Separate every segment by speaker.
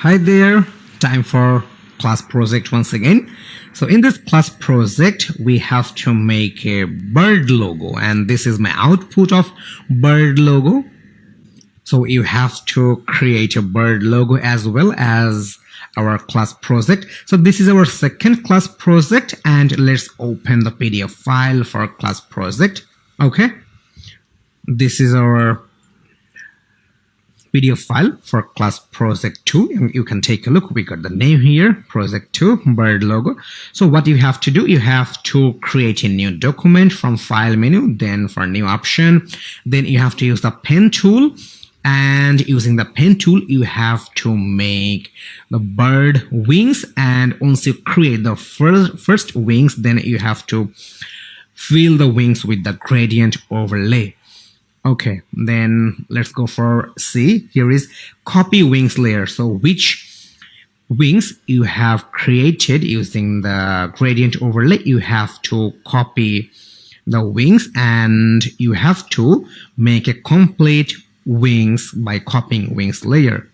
Speaker 1: Hi there, time for class project once again. So in this class project, we have to make a bird logo, and this is my output of bird logo. So you have to create a bird logo as well as our class project. So this is our second class project, and let's open the PDF file for class project. Okay, this is our PDF file for class project 2, and you can take a look. We got the name here, project 2 bird logo. So what you have to do, you have to create a new document from file menu, then for new option, then you have to use the pen tool, and using the pen tool you have to make the bird wings. And once you create the first wings, then you have to fill the wings with the gradient overlay. Okay, then let's go for C. Here is copy wings layer. So which wings you have created using the gradient overlay, you have to copy the wings, and you have to make a complete wings by copying wings layer.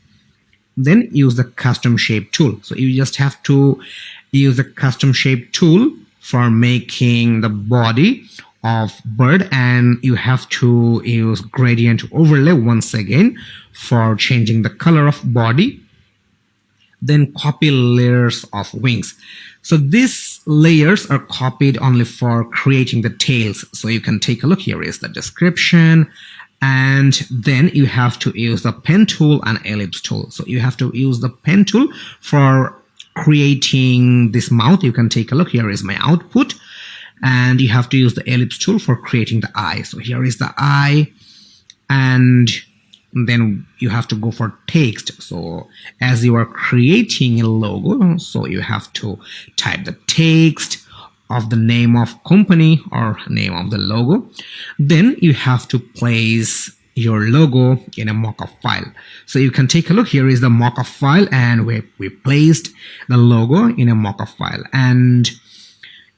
Speaker 1: Then use the custom shape tool. So you just have to use the custom shape tool for making the body of bird, and you have to use gradient overlay once again for changing the color of body. Then copy layers of wings. So these layers are copied only for creating the tails. So you can take a look. Here is the description, and then you have to use the pen tool and ellipse tool. So you have to use the pen tool for creating this mouth. You can take a look. Here is my output, and you have to use the ellipse tool for creating the eye. So here is the eye, and then you have to go for text. So as you are creating a logo, so you have to type the text of the name of company or name of the logo. Then you have to place your logo in a mockup file. So you can take a look. Here is the mockup file, and we placed the logo in a mockup file, and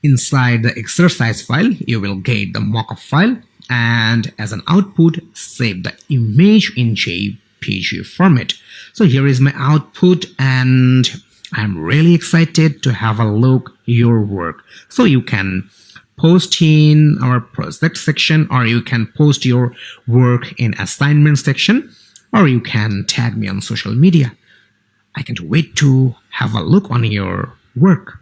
Speaker 1: inside the exercise file you will get the mockup file, and as an output save the image in JPG format. So here is my output, and I'm really excited to have a look your work. So you can post in our project section, or you can post your work in assignment section, or you can tag me on social media. I can't wait to have a look on your work.